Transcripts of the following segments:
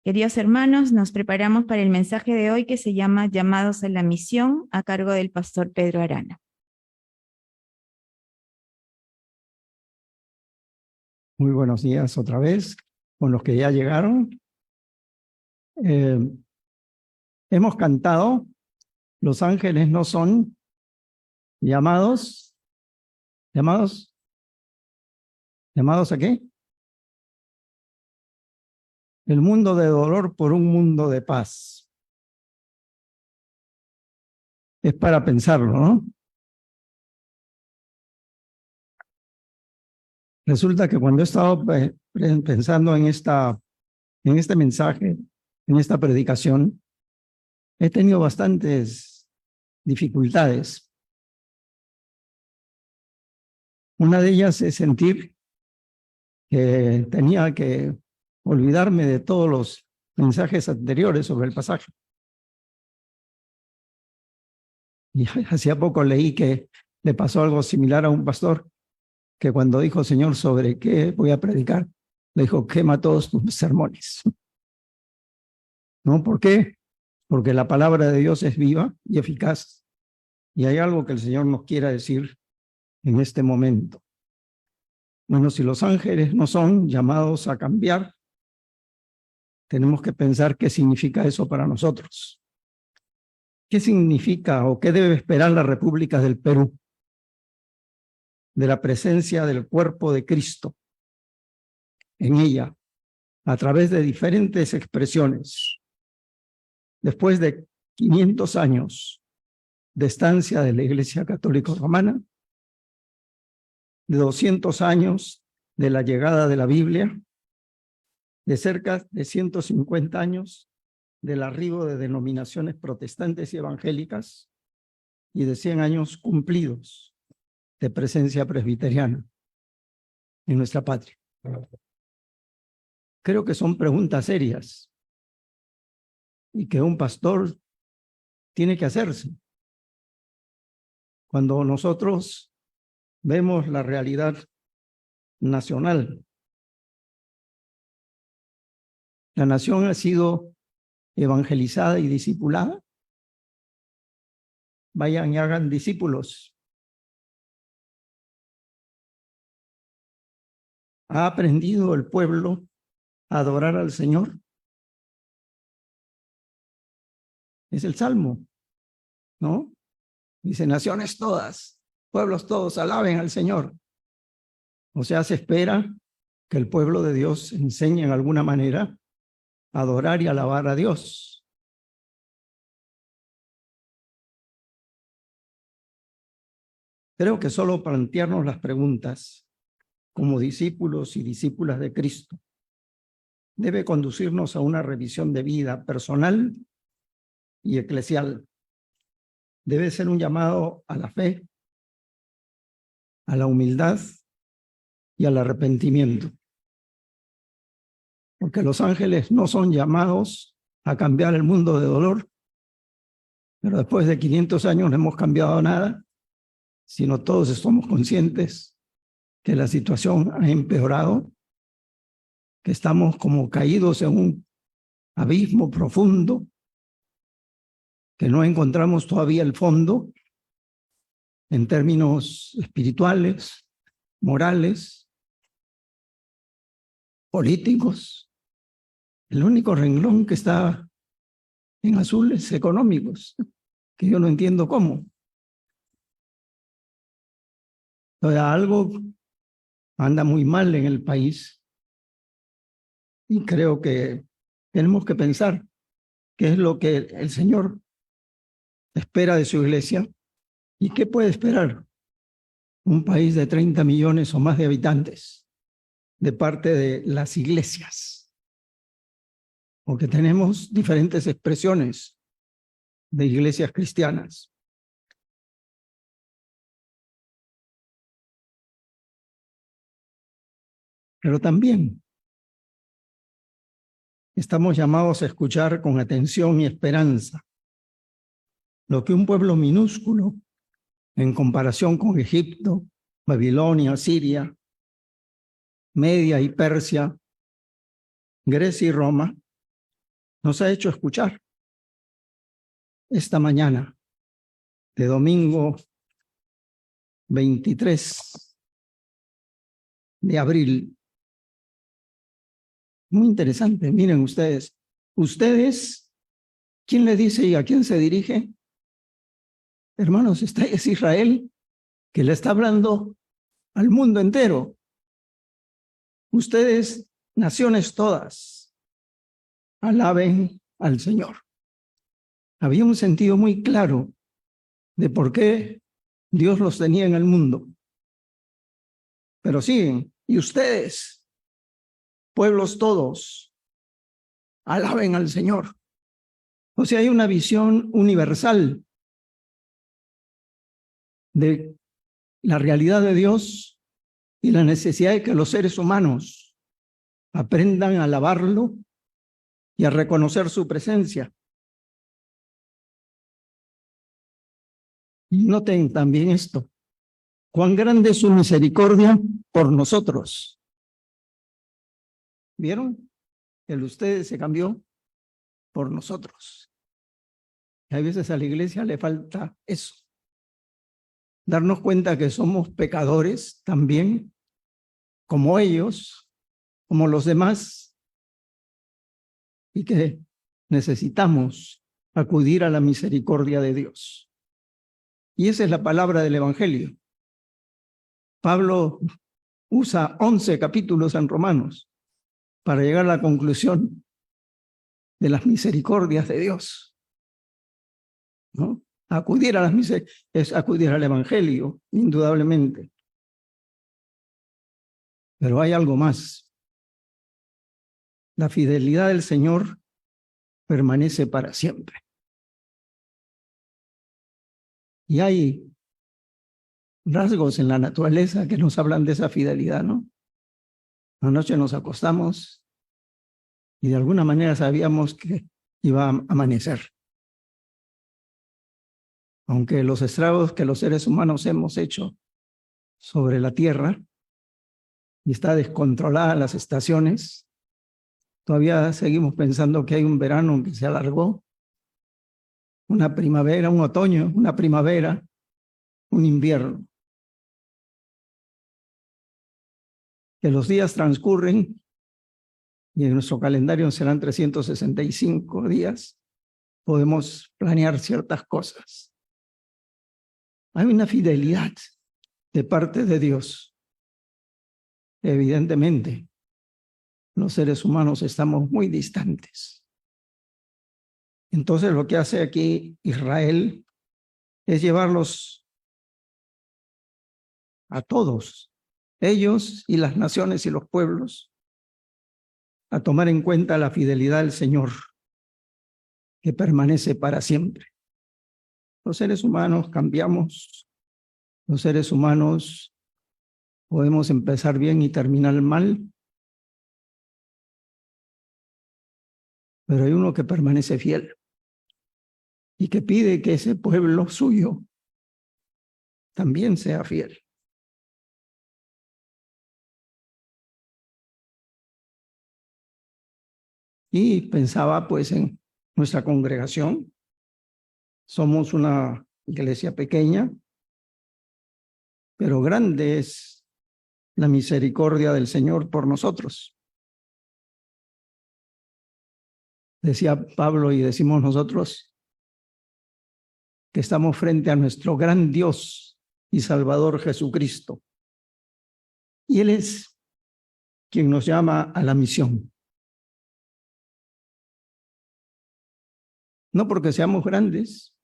Queridos hermanos, nos preparamos para el mensaje de hoy que se llama Llamados a la Misión, a cargo del pastor Pedro Arana. Muy buenos días otra vez, con los que ya llegaron. Hemos cantado, los ángeles no son llamados ¿a qué? El mundo de dolor por un mundo de paz. Es para pensarlo, ¿no? Resulta que cuando he estado pensando en este mensaje, en esta predicación, he tenido bastantes dificultades. Una de ellas es sentir que tenía que olvidarme de todos los mensajes anteriores sobre el pasaje. Y hacía poco leí que le pasó algo similar a un pastor que cuando dijo, Señor, ¿sobre qué voy a predicar? Le dijo, quema todos tus sermones. ¿No? ¿Por qué? Porque la palabra de Dios es viva y eficaz. Y hay algo que el Señor nos quiera decir en este momento. Bueno, si los ángeles no son llamados a cambiar, tenemos que pensar qué significa eso para nosotros. ¿Qué significa o qué debe esperar la República del Perú de la presencia del cuerpo de Cristo en ella, a través de diferentes expresiones? Después de 500 años de estancia de la Iglesia Católica Romana, de 200 años de la llegada de la Biblia, de cerca de 150 años del arribo de denominaciones protestantes y evangélicas y de 100 años cumplidos de presencia presbiteriana en nuestra patria. Creo que son preguntas serias y que un pastor tiene que hacerse. Cuando nosotros vemos la realidad nacional, la nación ha sido evangelizada y discipulada. Vayan y hagan discípulos. ¿Ha aprendido el pueblo a adorar al Señor? Es el Salmo, ¿no? Dice, naciones todas, pueblos todos, alaben al Señor. O sea, se espera que el pueblo de Dios enseñe en alguna manera a adorar y alabar a Dios. Creo que solo plantearnos las preguntas como discípulos y discípulas de Cristo debe conducirnos a una revisión de vida personal y eclesial. Debe ser un llamado a la fe, a la humildad y al arrepentimiento. Porque los ángeles no son llamados a cambiar el mundo de dolor, pero después de 500 años no hemos cambiado nada, sino todos somos conscientes que la situación ha empeorado, que estamos como caídos en un abismo profundo, que no encontramos todavía el fondo en términos espirituales, morales, políticos. El único renglón que está en azul es económicos, que yo no entiendo cómo. Entonces, algo anda muy mal en el país y creo que tenemos que pensar qué es lo que el Señor espera de su iglesia y qué puede esperar un país de 30 millones o más de habitantes de parte de las iglesias. Porque tenemos diferentes expresiones de iglesias cristianas. Pero también estamos llamados a escuchar con atención y esperanza lo que un pueblo minúsculo, en comparación con Egipto, Babilonia, Siria, Media y Persia, Grecia y Roma, nos ha hecho escuchar esta mañana de domingo 23 de abril. Muy interesante, miren ustedes. Ustedes, ¿quién le dice y a quién se dirige? Hermanos, es Israel que le está hablando al mundo entero. Ustedes, naciones todas, alaben al Señor. Había un sentido muy claro de por qué Dios los tenía en el mundo. Pero siguen, y ustedes, pueblos todos, alaben al Señor. O sea, hay una visión universal de la realidad de Dios y la necesidad de que los seres humanos aprendan a alabarlo y a reconocer su presencia. Y noten también esto, cuán grande es su misericordia por nosotros. ¿Vieron? El ustedes se cambió por nosotros. Y a veces a la iglesia le falta eso. Darnos cuenta que somos pecadores también, como ellos, como los demás, y que necesitamos acudir a la misericordia de Dios. Y esa es la palabra del Evangelio. Pablo usa 11 capítulos en Romanos para llegar a la conclusión de las misericordias de Dios, ¿no? Acudir a las misericordias es acudir al Evangelio, indudablemente. Pero hay algo más. La fidelidad del Señor permanece para siempre. Y hay rasgos en la naturaleza que nos hablan de esa fidelidad, ¿no? Anoche nos acostamos y de alguna manera sabíamos que iba a amanecer. Aunque los estragos que los seres humanos hemos hecho sobre la tierra y está descontrolada las estaciones, todavía seguimos pensando que hay un verano que se alargó, una primavera, un otoño, una primavera, un invierno. Que los días transcurren y en nuestro calendario serán 365 días, podemos planear ciertas cosas. Hay una fidelidad de parte de Dios. Evidentemente, los seres humanos estamos muy distantes. Entonces, lo que hace aquí Israel es llevarlos a todos, ellos y las naciones y los pueblos, a tomar en cuenta la fidelidad del Señor, que permanece para siempre. Los seres humanos cambiamos, los seres humanos podemos empezar bien y terminar mal, pero hay uno que permanece fiel y que pide que ese pueblo suyo también sea fiel. Y pensaba pues en nuestra congregación. Somos una iglesia pequeña, pero grande es la misericordia del Señor por nosotros. Decía Pablo y decimos nosotros que estamos frente a nuestro gran Dios y Salvador Jesucristo. Y Él es quien nos llama a la misión. No porque seamos grandes,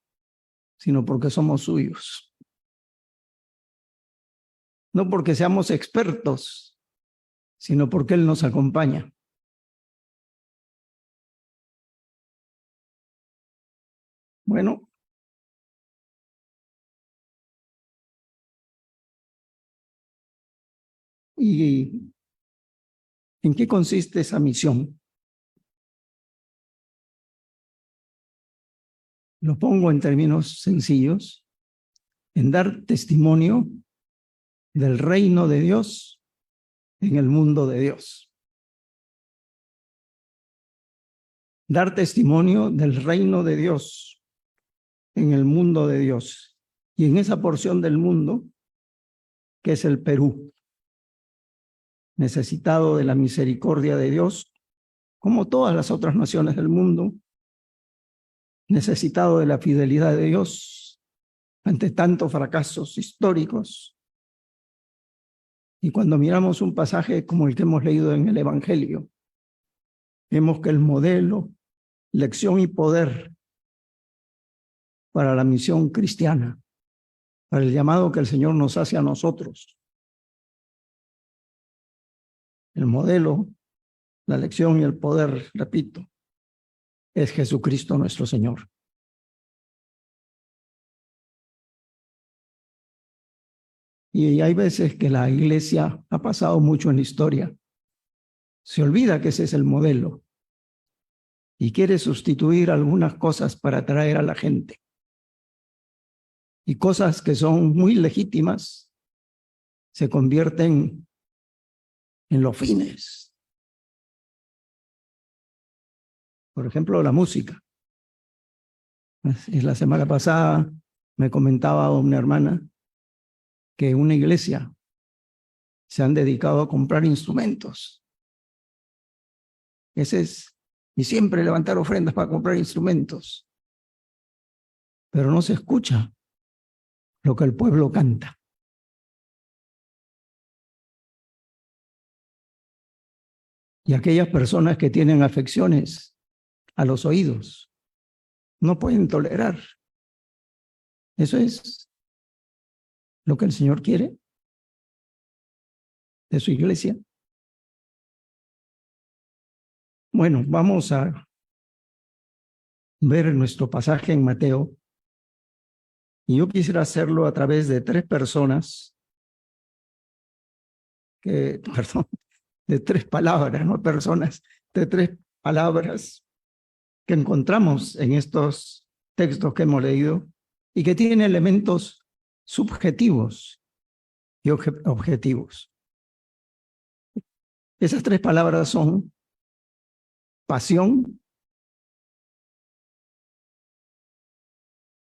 sino porque somos suyos. No porque seamos expertos, sino porque Él nos acompaña. Bueno, ¿y en qué consiste esa misión? Lo pongo en términos sencillos, en dar testimonio del reino de Dios en el mundo de Dios. dar testimonio del reino de Dios en el mundo de Dios y en esa porción del mundo que es el Perú, necesitado de la misericordia de Dios, como todas las otras naciones del mundo, necesitado de la fidelidad de Dios ante tantos fracasos históricos. Y cuando miramos un pasaje como el que hemos leído en el Evangelio, vemos que el modelo, lección y poder para la misión cristiana, para el llamado que el Señor nos hace a nosotros, el modelo, la lección y el poder, repito, es Jesucristo nuestro Señor. Y hay veces que la iglesia ha pasado mucho en la historia. Se olvida que ese es el modelo y quiere sustituir algunas cosas para atraer a la gente. Y cosas que son muy legítimas se convierten en los fines. Por ejemplo, la música. La semana pasada me comentaba una hermana que en una iglesia se han dedicado a comprar instrumentos. Y siempre levantar ofrendas para comprar instrumentos. Pero no se escucha lo que el pueblo canta. Y aquellas personas que tienen afecciones a los oídos no pueden tolerar. Eso es lo que el Señor quiere de su iglesia. Bueno, vamos a ver nuestro pasaje en Mateo. Y yo quisiera hacerlo a través de tres personas, de tres palabras, no personas, de tres palabras que encontramos en estos textos que hemos leído y que tienen elementos subjetivos y objetivos. Esas tres palabras son pasión,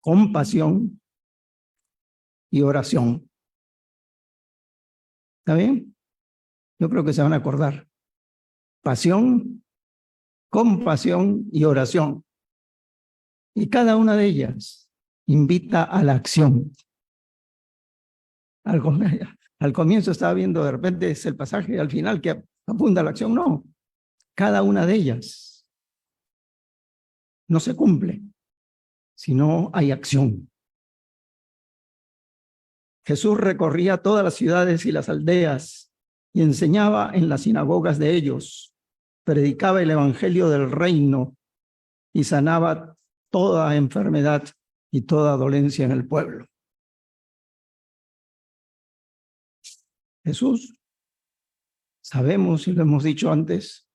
compasión y oración. ¿Está bien? Yo creo que se van a acordar. Pasión, compasión y oración. Y cada una de ellas invita a la acción. Al comienzo estaba viendo, de repente es el pasaje al final que apunta a la acción. No, cada una de ellas no se cumple si no hay acción. Jesús recorría todas las ciudades y las aldeas y enseñaba en las sinagogas de ellos, predicaba el evangelio del reino y sanaba toda enfermedad y toda dolencia en el pueblo. Jesús, sabemos y lo hemos dicho antes,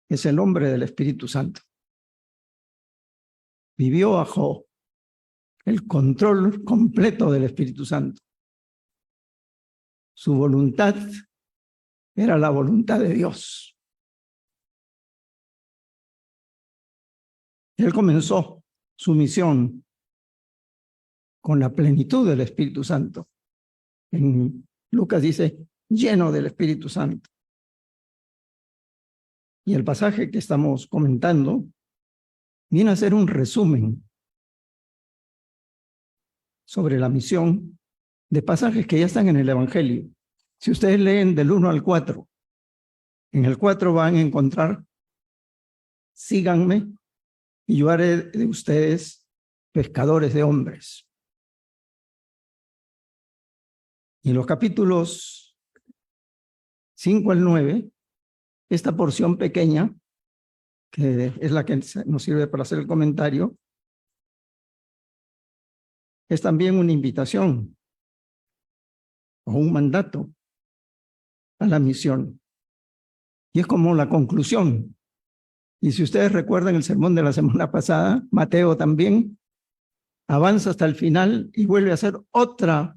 es el hombre del Espíritu Santo. Vivió bajo el control completo del Espíritu Santo. Su voluntad era la voluntad de Dios. Él comenzó su misión con la plenitud del Espíritu Santo. En Lucas dice, lleno del Espíritu Santo. Y el pasaje que estamos comentando viene a ser un resumen sobre la misión de pasajes que ya están en el Evangelio. Si ustedes leen del 1 al 4, en el 4 van a encontrar, síganme y yo haré de ustedes pescadores de hombres. Y en los capítulos 5 al 9, esta porción pequeña, que es la que nos sirve para hacer el comentario, es también una invitación o un mandato a la misión. Y es como la conclusión. Y si ustedes recuerdan el sermón de la semana pasada, Mateo también avanza hasta el final y vuelve a hacer otra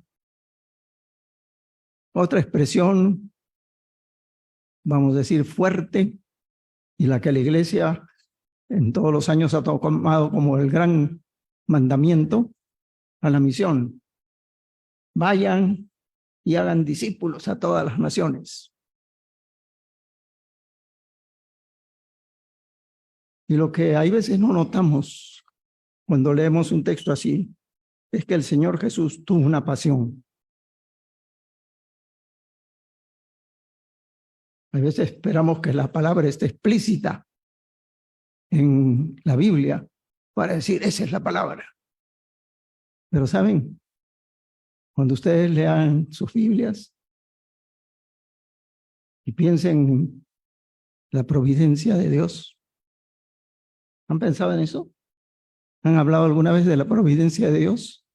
expresión, vamos a decir, fuerte, y la que la iglesia en todos los años ha tomado como el gran mandamiento a la misión. Vayan y hagan discípulos a todas las naciones. Y lo que hay veces no notamos cuando leemos un texto así es que el Señor Jesús tuvo una pasión. A veces esperamos que la palabra esté explícita en la Biblia para decir, esa es la palabra. Pero ¿saben? Cuando ustedes lean sus Biblias y piensen en la providencia de Dios, ¿han pensado en eso? ¿Han hablado alguna vez de la providencia de Dios?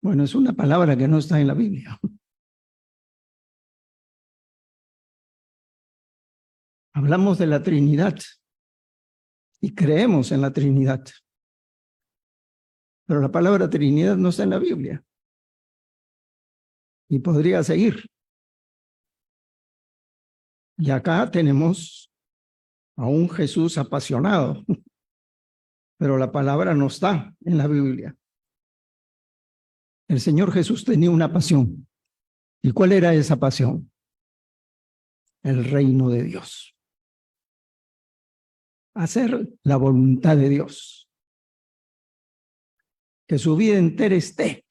Bueno, es una palabra que no está en la Biblia. Hablamos de la Trinidad y creemos en la Trinidad. Pero la palabra Trinidad no está en la Biblia. Y podría seguir. Y acá tenemos a un Jesús apasionado, pero la palabra no está en la Biblia. El Señor Jesús tenía una pasión. ¿Y cuál era esa pasión? El reino de Dios. Hacer la voluntad de Dios. Que su vida entera esté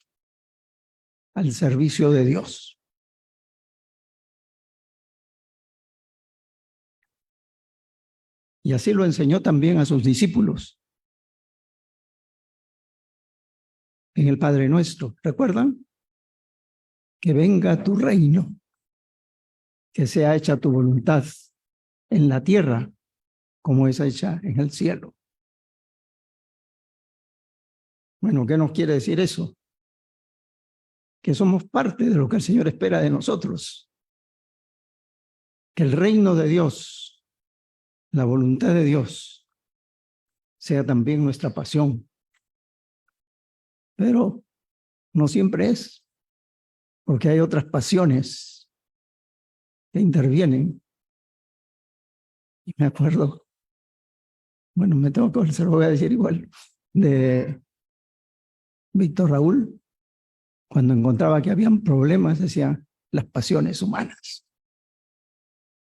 al servicio de Dios. Y así lo enseñó también a sus discípulos en el Padre Nuestro. ¿Recuerdan? Que venga tu reino, que sea hecha tu voluntad en la tierra como es hecha en el cielo. Bueno, ¿qué nos quiere decir eso? Que somos parte de lo que el Señor espera de nosotros. Que el reino de Dios, la voluntad de Dios, sea también nuestra pasión. Pero no siempre es, porque hay otras pasiones que intervienen. Y me acuerdo, bueno, se lo voy a decir igual, de Víctor Raúl, cuando encontraba que habían problemas, decía, las pasiones humanas.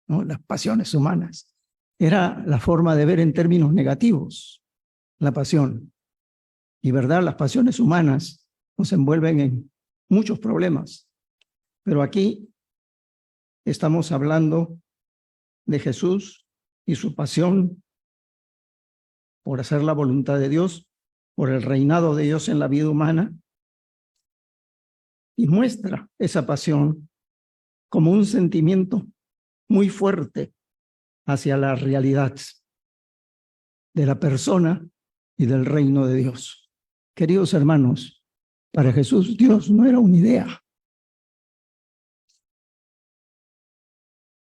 ¿No? Las pasiones humanas. Era la forma de ver en términos negativos la pasión. Y verdad, las pasiones humanas nos envuelven en muchos problemas. Pero aquí estamos hablando de Jesús y su pasión por hacer la voluntad de Dios, por el reinado de Dios en la vida humana, y muestra esa pasión como un sentimiento muy fuerte hacia la realidad de la persona y del reino de Dios. Queridos hermanos, para Jesús Dios no era una idea.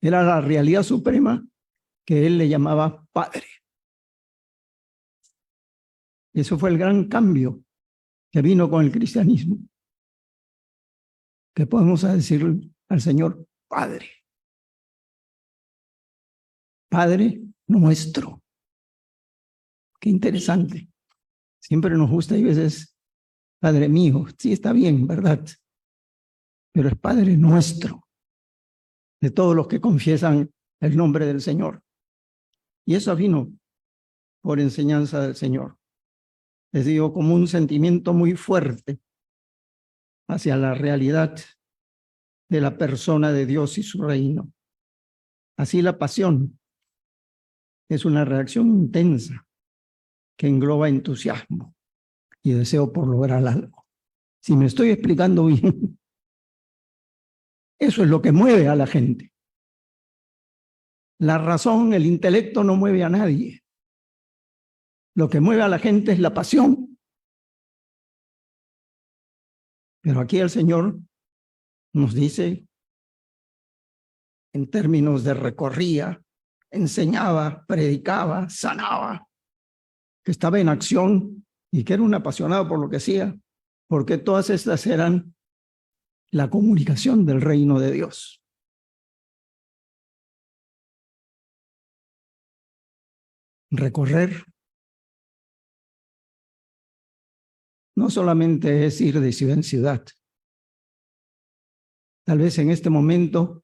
Era la realidad suprema que él le llamaba Padre. Y eso fue el gran cambio que vino con el cristianismo. Que podemos decir al Señor Padre. Padre nuestro. Qué interesante. Siempre nos gusta y a veces, Padre mío, sí está bien, ¿verdad? Pero es Padre nuestro, de todos los que confiesan el nombre del Señor. Y eso vino por enseñanza del Señor. Les digo, como un sentimiento muy fuerte hacia la realidad de la persona de Dios y su reino. Así la pasión es una reacción intensa que engloba entusiasmo y deseo por lograr algo. Si me estoy explicando bien, eso es lo que mueve a la gente. La razón, el intelecto no mueve a nadie. Lo que mueve a la gente es la pasión. Pero aquí el Señor nos dice, en términos de recorría, enseñaba, predicaba, sanaba, que estaba en acción y que era un apasionado por lo que hacía, porque todas estas eran la comunicación del reino de Dios. Recorrer no solamente es ir de ciudad en ciudad. Tal vez en este momento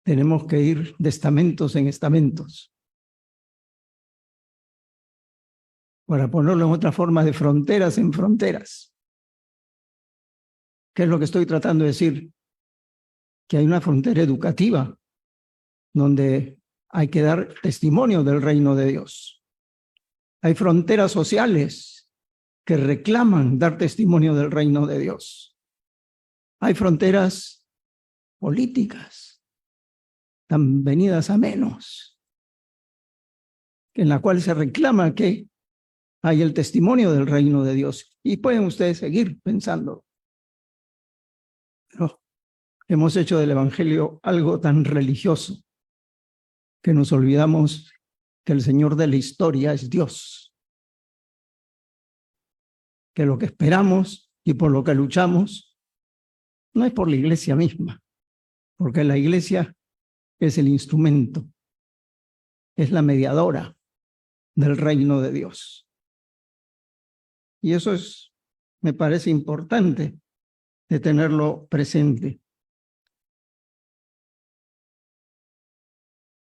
tenemos que ir de estamentos en estamentos. Para ponerlo en otra forma, de fronteras en fronteras. ¿Qué es lo que estoy tratando de decir? Que hay una frontera educativa donde hay que dar testimonio del reino de Dios. Hay fronteras sociales que reclaman dar testimonio del reino de Dios. Hay fronteras políticas tan venidas a menos, en la cual se reclama que hay el testimonio del reino de Dios. Y pueden ustedes seguir pensando. Pero hemos hecho del evangelio algo tan religioso que nos olvidamos que el Señor de la historia es Dios. Que lo que esperamos y por lo que luchamos no es por la iglesia misma, porque la iglesia es el instrumento, es la mediadora del reino de Dios. Y eso me parece importante de tenerlo presente.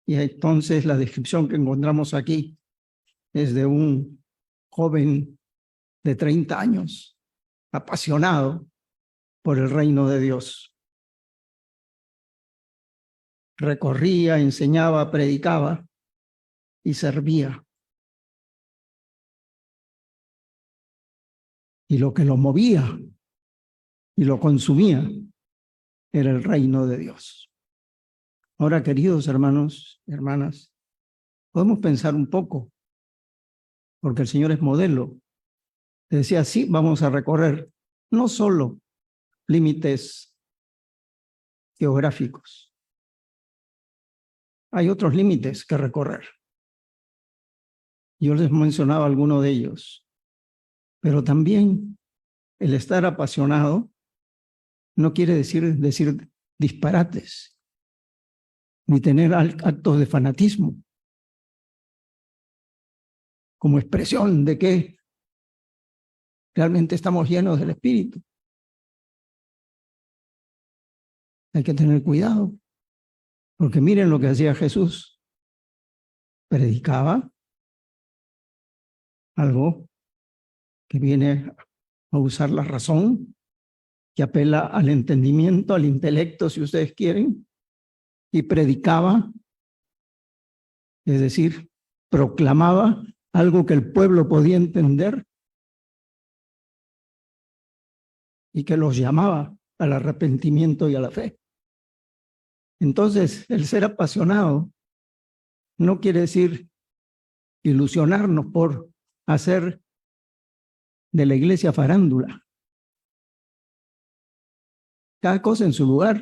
Y entonces la descripción que encontramos aquí es de un joven de 30 años, apasionado por el reino de Dios. Recorría, enseñaba, predicaba y servía. Y lo que lo movía y lo consumía era el reino de Dios. Ahora, queridos hermanos y hermanas, podemos pensar un poco, porque el Señor es modelo. Decía, sí, vamos a recorrer no solo límites geográficos, hay otros límites que recorrer. Yo les mencionaba alguno de ellos, pero también el estar apasionado no quiere decir disparates, ni tener actos de fanatismo, como expresión de que realmente estamos llenos del Espíritu. Hay que tener cuidado, porque miren lo que hacía Jesús. Predicaba algo que viene a usar la razón, que apela al entendimiento, al intelecto, si ustedes quieren, y predicaba, es decir, proclamaba algo que el pueblo podía entender y que los llamaba al arrepentimiento y a la fe. Entonces, el ser apasionado no quiere decir ilusionarnos por hacer de la iglesia farándula. Cada cosa en su lugar.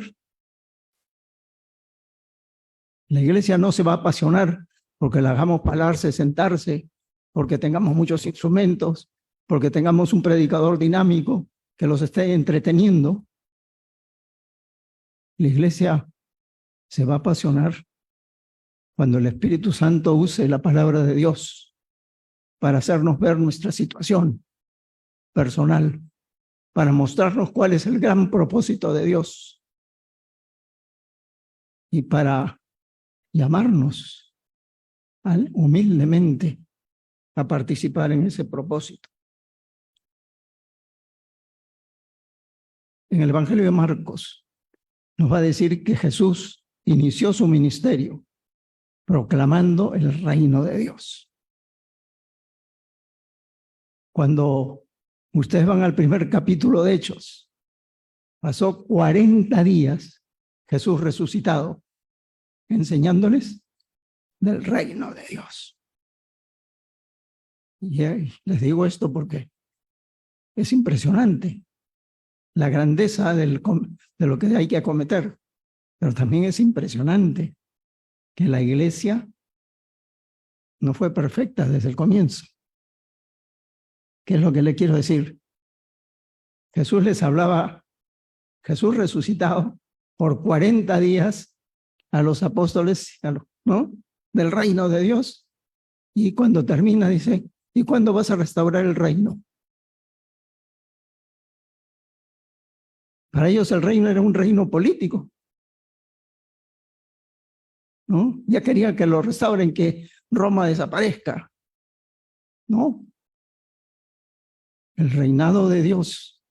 La iglesia no se va a apasionar porque la hagamos pararse, sentarse, porque tengamos muchos instrumentos, porque tengamos un predicador dinámico que los esté entreteniendo. La iglesia se va a apasionar cuando el Espíritu Santo use la palabra de Dios para hacernos ver nuestra situación personal, para mostrarnos cuál es el gran propósito de Dios y para llamarnos humildemente a participar en ese propósito. En el Evangelio de Marcos nos va a decir que Jesús inició su ministerio proclamando el reino de Dios. Cuando ustedes van al primer capítulo de Hechos, pasó 40 días Jesús resucitado enseñándoles del reino de Dios. Y les digo esto porque es impresionante la grandeza de lo que hay que acometer, pero también es impresionante que la iglesia no fue perfecta desde el comienzo. ¿Qué es lo que le quiero decir? Jesús les hablaba, Jesús resucitado por 40 días a los apóstoles, ¿no?, del reino de Dios. Y cuando termina dice, ¿y cuándo vas a restaurar el reino? Para ellos el reino era un reino político, ¿no? Ya querían que lo restauren, que Roma desaparezca, ¿no? El reinado de Dios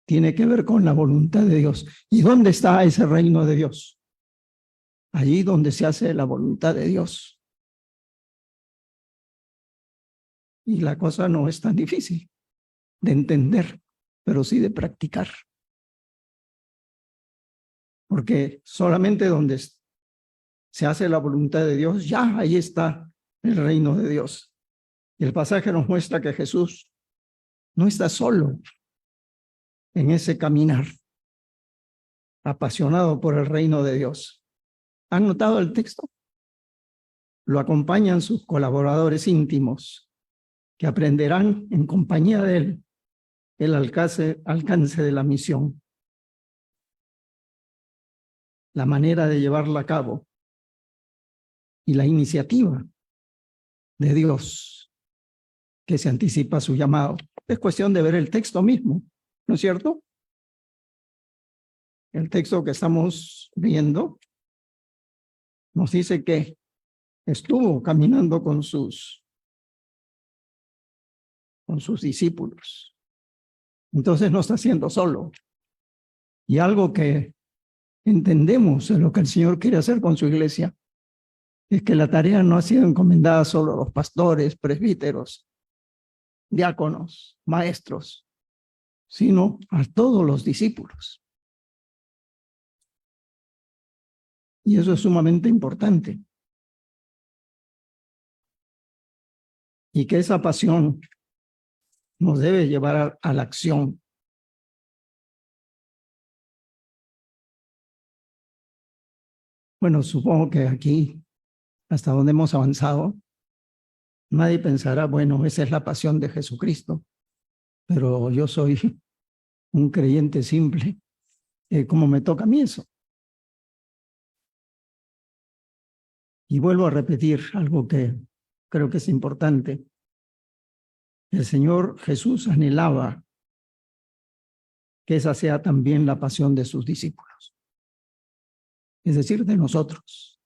tiene que ver con la voluntad de Dios. ¿Y dónde está ese reino de Dios? Allí donde se hace la voluntad de Dios. Y la cosa no es tan difícil de entender, pero sí de practicar. Porque solamente donde se hace la voluntad de Dios, ya ahí está el reino de Dios. Y el pasaje nos muestra que Jesús no está solo en ese caminar, apasionado por el reino de Dios. ¿Han notado el texto? Lo acompañan sus colaboradores íntimos, que aprenderán en compañía de él el alcance de la misión, la manera de llevarla a cabo y la iniciativa de Dios que se anticipa a su llamado. Es cuestión de ver el texto mismo, ¿no es cierto? El texto que estamos viendo nos dice que estuvo caminando con sus discípulos. Entonces no está siendo solo. Y algo que entendemos en lo que el Señor quiere hacer con su iglesia es que la tarea no ha sido encomendada solo a los pastores, presbíteros, diáconos, maestros, sino a todos los discípulos. Y eso es sumamente importante. Y que esa pasión nos debe llevar a la acción. Bueno, supongo que aquí, hasta donde hemos avanzado, nadie pensará, bueno, esa es la pasión de Jesucristo, pero yo soy un creyente simple, ¿cómo me toca a mí eso? Y vuelvo a repetir algo que creo que es importante. El Señor Jesús anhelaba que esa sea también la pasión de sus discípulos, es decir, de nosotros.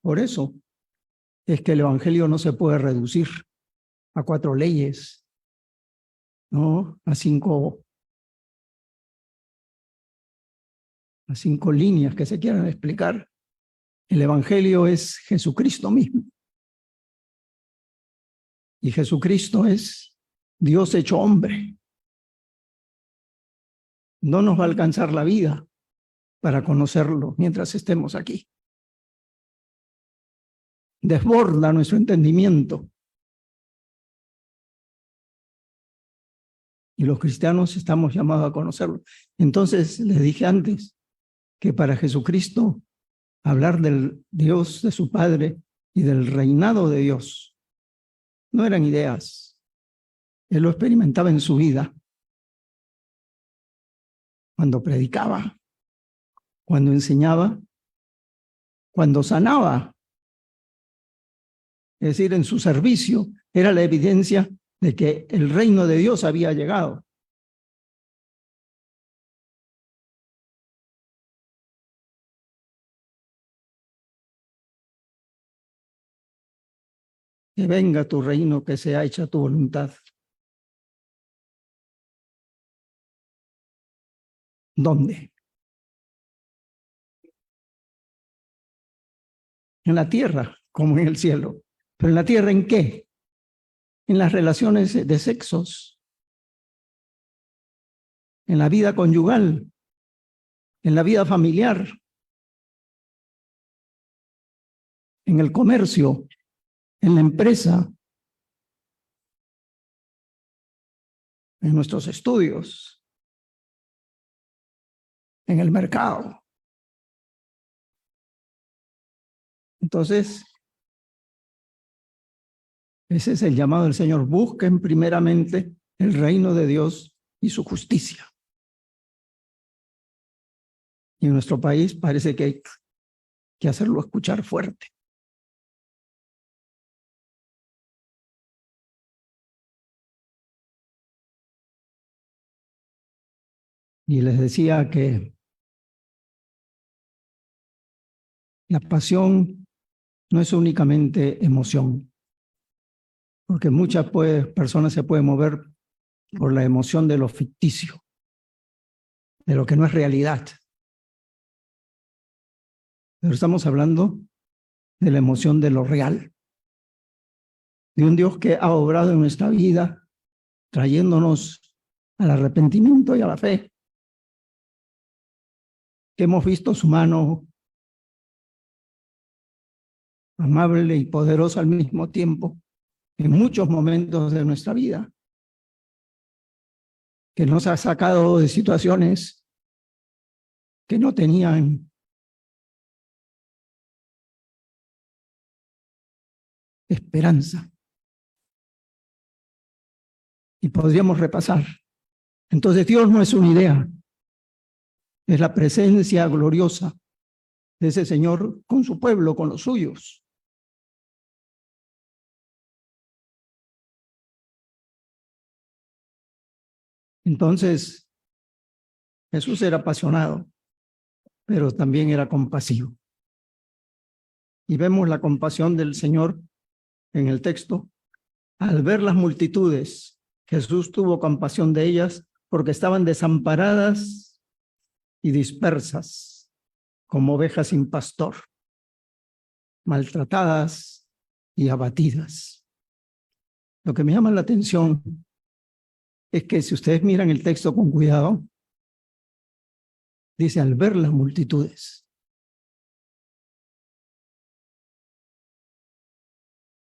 Por eso es que el Evangelio no se puede reducir a 4 leyes, ¿no? A cinco líneas que se quieran explicar. El Evangelio es Jesucristo mismo. Y Jesucristo es Dios hecho hombre. No nos va a alcanzar la vida para conocerlo mientras estemos aquí. Desborda nuestro entendimiento. Y los cristianos estamos llamados a conocerlo. Entonces, les dije antes que para Jesucristo hablar del Dios de su Padre y del reinado de Dios no eran ideas. Él lo experimentaba en su vida. Cuando predicaba, cuando enseñaba, cuando sanaba. Es decir, en su servicio era la evidencia de que el reino de Dios había llegado. Que venga tu reino, que sea hecha tu voluntad. ¿Dónde? En la tierra, como en el cielo. ¿Pero en la tierra en qué? En las relaciones de sexos, en la vida conyugal, en la vida familiar, en el comercio, en la empresa, en nuestros estudios, en el mercado. Entonces, ese es el llamado del Señor. Busquen primeramente el reino de Dios y su justicia. Y en nuestro país parece que hay que hacerlo escuchar fuerte. Y les decía que la pasión no es únicamente emoción, porque muchas personas se pueden mover por la emoción de lo ficticio, de lo que no es realidad. Pero estamos hablando de la emoción de lo real, de un Dios que ha obrado en nuestra vida, trayéndonos al arrepentimiento y a la fe, que hemos visto su mano amable y poderosa al mismo tiempo en muchos momentos de nuestra vida, que nos ha sacado de situaciones que no tenían esperanza. Y podríamos repasar. Entonces Dios no es una idea, es la presencia gloriosa de ese Señor con su pueblo, con los suyos. Entonces, Jesús era apasionado, pero también era compasivo. Y vemos la compasión del Señor en el texto. Al ver las multitudes, Jesús tuvo compasión de ellas porque estaban desamparadas y dispersas como ovejas sin pastor, maltratadas y abatidas. Lo que me llama la atención es que si ustedes miran el texto con cuidado, dice al ver las multitudes.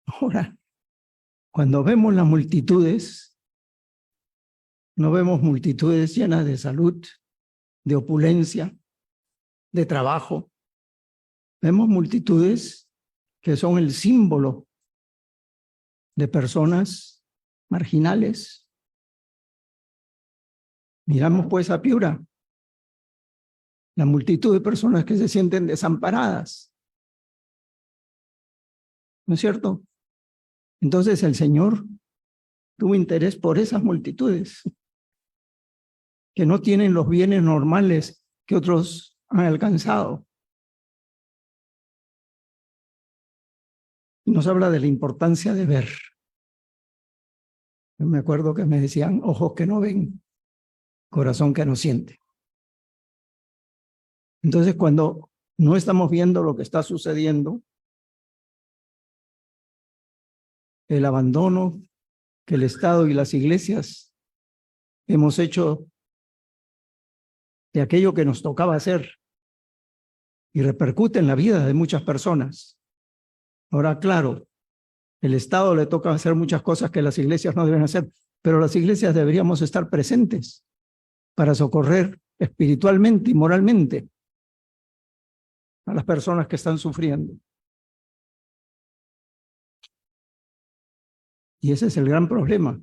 Ahora, cuando vemos las multitudes, no vemos multitudes llenas de salud, de opulencia, de trabajo. Vemos multitudes que son el símbolo de personas marginales. Miramos pues a Piura, la multitud de personas que se sienten desamparadas. ¿No es cierto? Entonces el Señor tuvo interés por esas multitudes que no tienen los bienes normales que otros han alcanzado. Nos habla de la importancia de ver. Yo me acuerdo que me decían, ojos que no ven, corazón que no siente. Entonces, cuando no estamos viendo lo que está sucediendo, el abandono que el Estado y las iglesias hemos hecho de aquello que nos tocaba hacer y repercute en la vida de muchas personas. Ahora, claro, el Estado le toca hacer muchas cosas que las iglesias no deben hacer, pero las iglesias deberíamos estar presentes para socorrer espiritualmente y moralmente a las personas que están sufriendo. Y ese es el gran problema,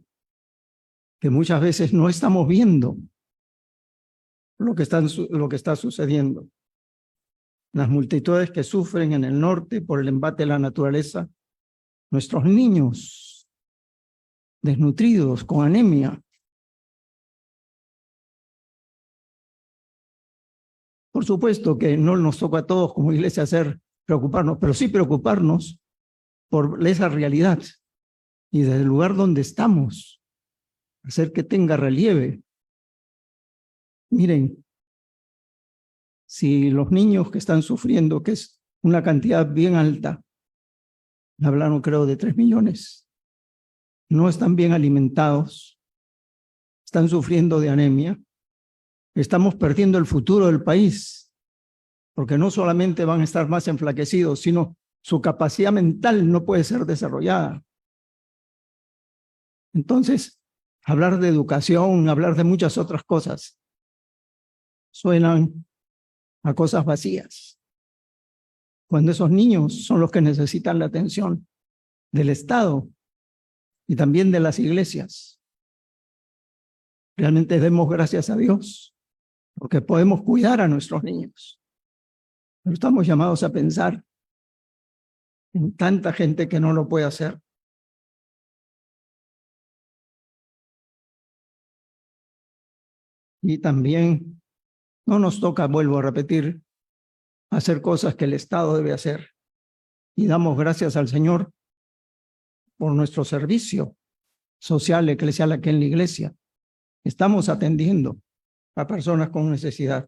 que muchas veces no estamos viendo lo que está sucediendo. Las multitudes que sufren en el norte por el embate de la naturaleza, nuestros niños desnutridos, con anemia. Por supuesto que no nos toca a todos como iglesia preocuparnos, pero sí preocuparnos por esa realidad y desde el lugar donde estamos, hacer que tenga relieve. Miren, si los niños que están sufriendo, que es una cantidad bien alta, hablaron creo de 3 millones, no están bien alimentados, están sufriendo de anemia, estamos perdiendo el futuro del país, porque no solamente van a estar más enflaquecidos, sino su capacidad mental no puede ser desarrollada. Entonces, hablar de educación, hablar de muchas otras cosas, suenan a cosas vacías, cuando esos niños son los que necesitan la atención del Estado y también de las iglesias. Realmente demos gracias a Dios porque podemos cuidar a nuestros niños. Pero estamos llamados a pensar en tanta gente que no lo puede hacer. Y también no nos toca, vuelvo a repetir, hacer cosas que el Estado debe hacer. Y damos gracias al Señor por nuestro servicio social, eclesial aquí en la iglesia. Estamos atendiendo a personas con necesidad.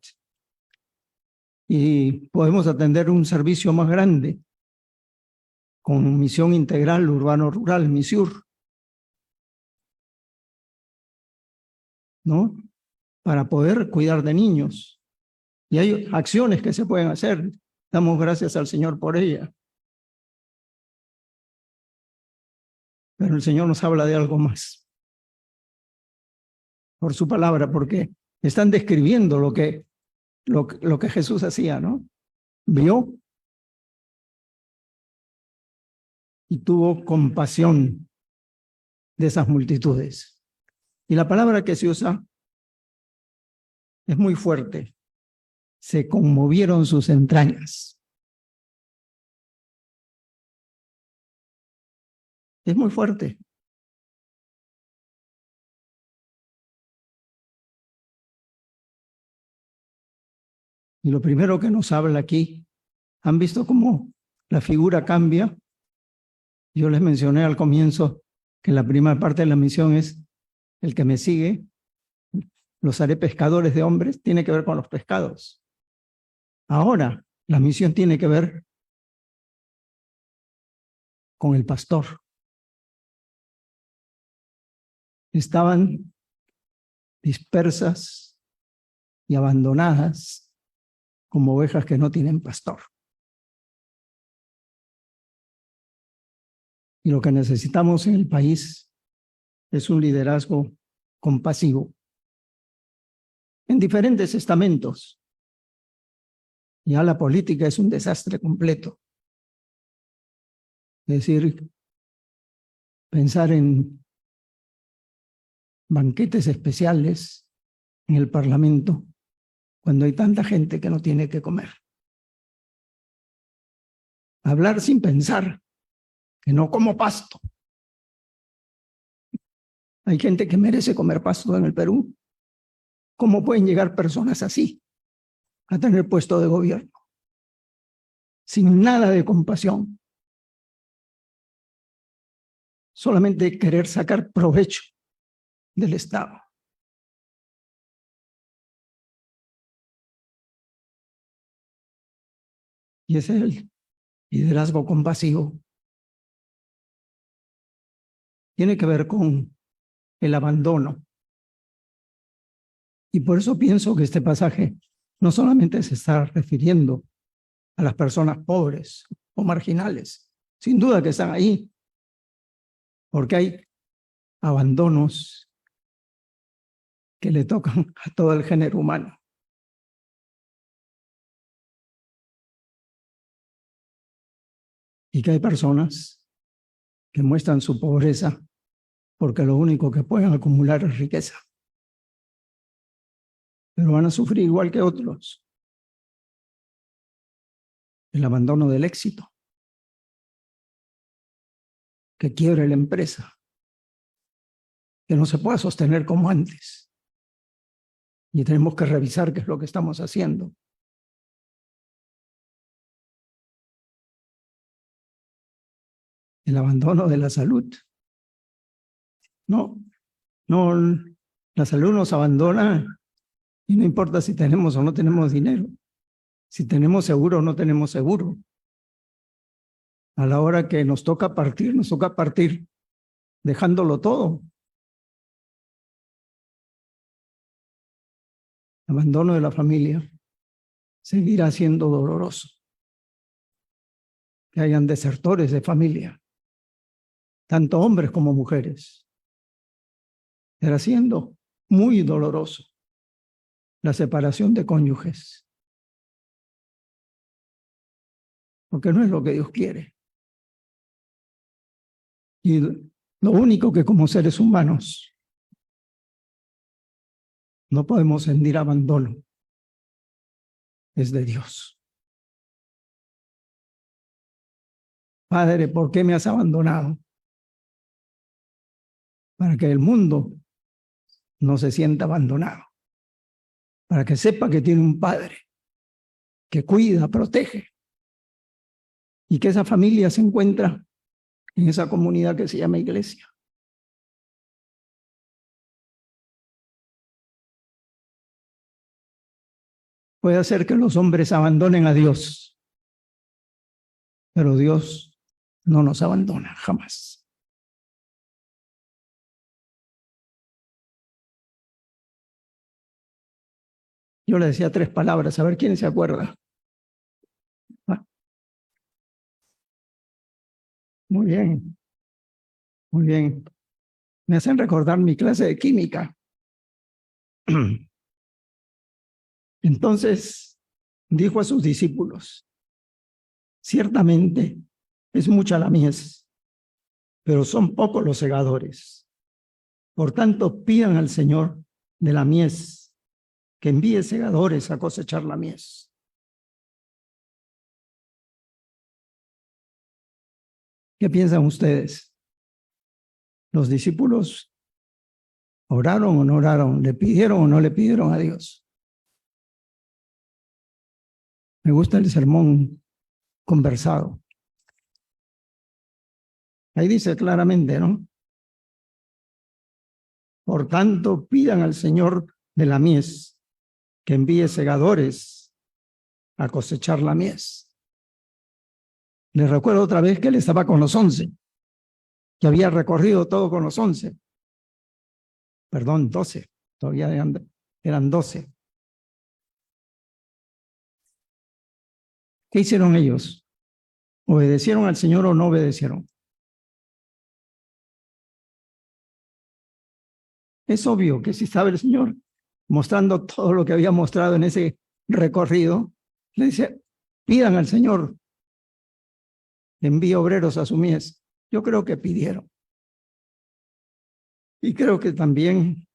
Y podemos atender un servicio más grande con misión integral urbano-rural, MISIUR, ¿no? Para poder cuidar de niños. Y hay acciones que se pueden hacer. Damos gracias al Señor por ella. Pero el Señor nos habla de algo más. Por su palabra, porque están describiendo lo que Jesús hacía, ¿no? Vio y tuvo compasión de esas multitudes. Y la palabra que se usa es muy fuerte. Se conmovieron sus entrañas. Es muy fuerte. Y lo primero que nos habla aquí, ¿han visto cómo la figura cambia? Yo les mencioné al comienzo que la primera parte de la misión es el que me sigue, los haré pescadores de hombres, tiene que ver con los pescados. Ahora, la misión tiene que ver con el pastor. Estaban dispersas y abandonadas como ovejas que no tienen pastor. Y lo que necesitamos en el país es un liderazgo compasivo en diferentes estamentos. Ya la política es un desastre completo. Es decir, pensar en banquetes especiales en el Parlamento cuando hay tanta gente que no tiene que comer. Hablar sin pensar, que no como pasto. Hay gente que merece comer pasto en el Perú. ¿Cómo pueden llegar personas así a tener puesto de gobierno? Sin nada de compasión. Solamente querer sacar provecho del Estado. Y ese es el liderazgo compasivo. Tiene que ver con el abandono. Y por eso pienso que este pasaje no solamente se está refiriendo a las personas pobres o marginales, sin duda que están ahí, porque hay abandonos que le tocan a todo el género humano. Y que hay personas que muestran su pobreza porque lo único que pueden acumular es riqueza. Pero van a sufrir igual que otros el abandono del éxito, que quiebre la empresa, que no se pueda sostener como antes. Y tenemos que revisar qué es lo que estamos haciendo. El abandono de la salud. No, la salud nos abandona y no importa si tenemos o no tenemos dinero, si tenemos seguro o no tenemos seguro. A la hora que nos toca partir dejándolo todo. El abandono de la familia seguirá siendo doloroso. Que hayan desertores de familia, tanto hombres como mujeres. Será siendo muy doloroso la separación de cónyuges. Porque no es lo que Dios quiere. Y lo único que como seres humanos no podemos sentir abandono es de Dios. Padre, ¿por qué me has abandonado? Para que el mundo no se sienta abandonado. para que sepa que tiene un padre que cuida, protege, y que esa familia se encuentra en esa comunidad que se llama iglesia. Puede hacer que los hombres abandonen a Dios, pero Dios no nos abandona jamás. Yo le decía 3 palabras, a ver quién se acuerda. Muy bien, muy bien. Me hacen recordar mi clase de química. Entonces dijo a sus discípulos: ciertamente es mucha la mies, pero son pocos los segadores. Por tanto, pidan al Señor de la mies que envíe segadores a cosechar la mies. ¿Qué piensan ustedes? ¿Los discípulos oraron o no oraron? ¿Le pidieron o no le pidieron a Dios? Me gusta el sermón conversado. Ahí dice claramente, ¿no? Por tanto, pidan al Señor de la mies que envíe segadores a cosechar la mies. Les recuerdo otra vez que él estaba con los 11, que había recorrido todo con los 11. Perdón, 12, todavía eran 12. ¿Qué hicieron ellos? ¿Obedecieron al Señor o no obedecieron? Es obvio que si estaba el Señor mostrando todo lo que había mostrado en ese recorrido, le dice: pidan al Señor, envíe obreros a su mies. Yo creo que pidieron. Y creo que también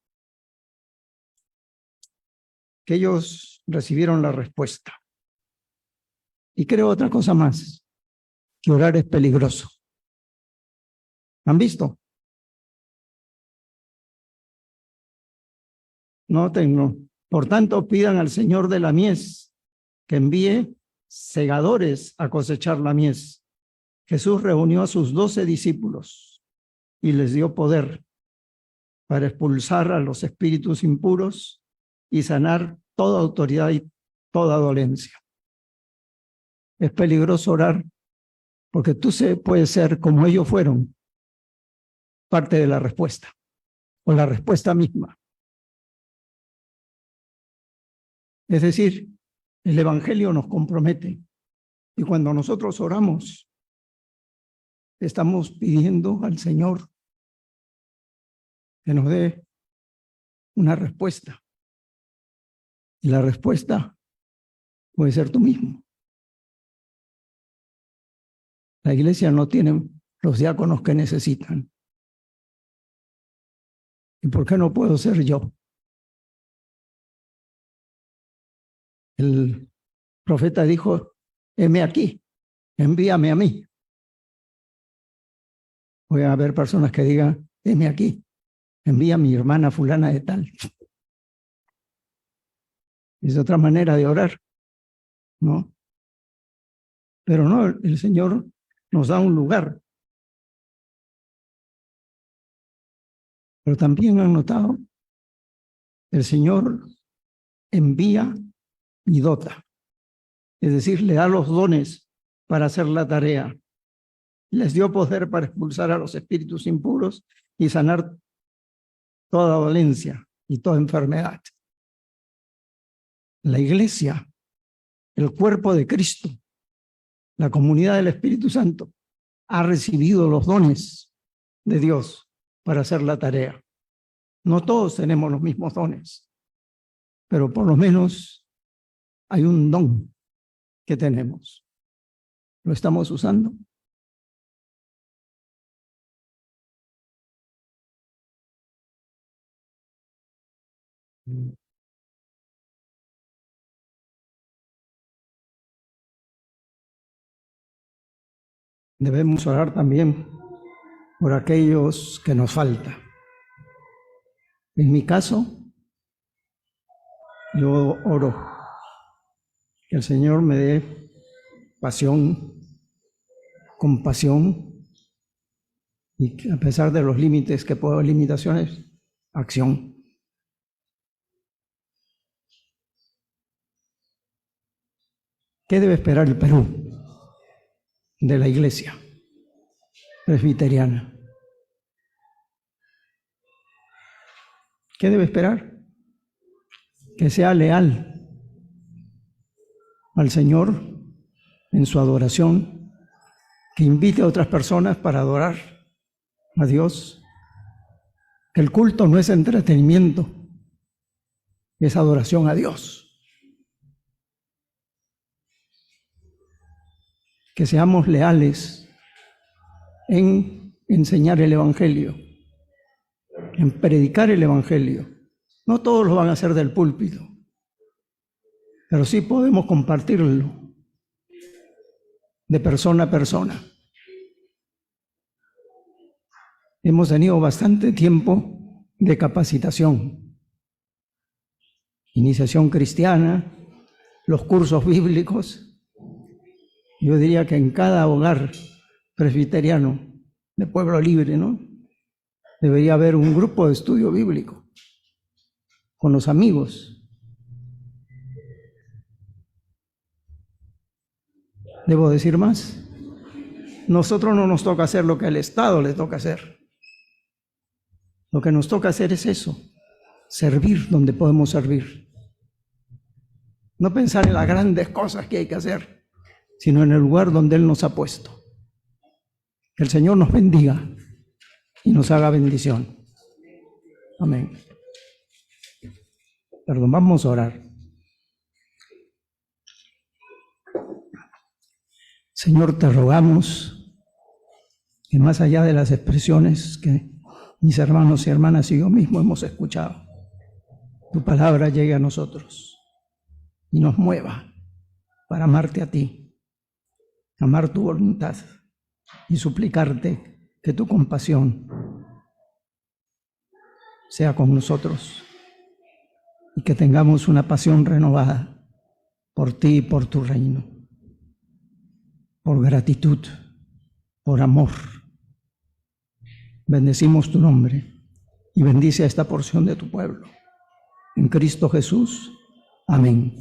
que ellos recibieron la respuesta. Y creo otra cosa más, que orar es peligroso. ¿Han visto? No tengo. Por tanto, pidan al Señor de la mies que envíe segadores a cosechar la mies. Jesús reunió a sus 12 discípulos y les dio poder para expulsar a los espíritus impuros y sanar toda autoridad y toda dolencia. Es peligroso orar porque tú puedes ser, como ellos fueron, parte de la respuesta o la respuesta misma. Es decir, el Evangelio nos compromete y cuando nosotros oramos, estamos pidiendo al Señor que nos dé una respuesta. Y la respuesta puede ser tú mismo. La iglesia no tiene los diáconos que necesitan. ¿Y por qué no puedo ser yo? El profeta dijo: heme aquí, envíame a mí. Voy a haber personas que digan: heme aquí, envía a mi hermana fulana de tal. Es otra manera de orar, ¿no? Pero no, el Señor nos da un lugar. Pero también han notado, el Señor envía y dota. Es decir, le da los dones para hacer la tarea. Les dio poder para expulsar a los espíritus impuros y sanar toda dolencia y toda enfermedad. La iglesia, el cuerpo de Cristo, la comunidad del Espíritu Santo, ha recibido los dones de Dios para hacer la tarea. No todos tenemos los mismos dones, pero por lo menos hay un don que tenemos. ¿Lo estamos usando? Debemos orar también por aquellos que nos falta. En mi caso, Yo oro que el Señor me dé pasión, compasión y que a pesar de los límites que puedo, limitaciones, acción. ¿Qué debe esperar el Perú de la Iglesia presbiteriana? ¿Qué debe esperar? Que sea leal al Señor en su adoración, que invite a otras personas para adorar a Dios. Que el culto no es entretenimiento, es adoración a Dios. Que seamos leales en enseñar el Evangelio, en predicar el Evangelio. No todos lo van a hacer del púlpito, pero sí podemos compartirlo de persona a persona. Hemos tenido bastante tiempo de capacitación, iniciación cristiana, los cursos bíblicos. Yo diría que en cada hogar presbiteriano de Pueblo Libre, ¿no?, debería haber un grupo de estudio bíblico con los amigos. ¿Debo decir más? Nosotros no nos toca hacer lo que al Estado le toca hacer. Lo que nos toca hacer es eso, servir donde podemos servir. No pensar en las grandes cosas que hay que hacer, sino en el lugar donde Él nos ha puesto. Que el Señor nos bendiga y nos haga bendición. Amén. Perdón, vamos a orar. Señor, te rogamos que más allá de las expresiones que mis hermanos y hermanas y yo mismo hemos escuchado, tu palabra llegue a nosotros y nos mueva para amarte a ti, amar tu voluntad y suplicarte que tu compasión sea con nosotros y que tengamos una pasión renovada por ti y por tu reino, por gratitud, por amor. Bendecimos tu nombre y bendice a esta porción de tu pueblo. En Cristo Jesús. Amén.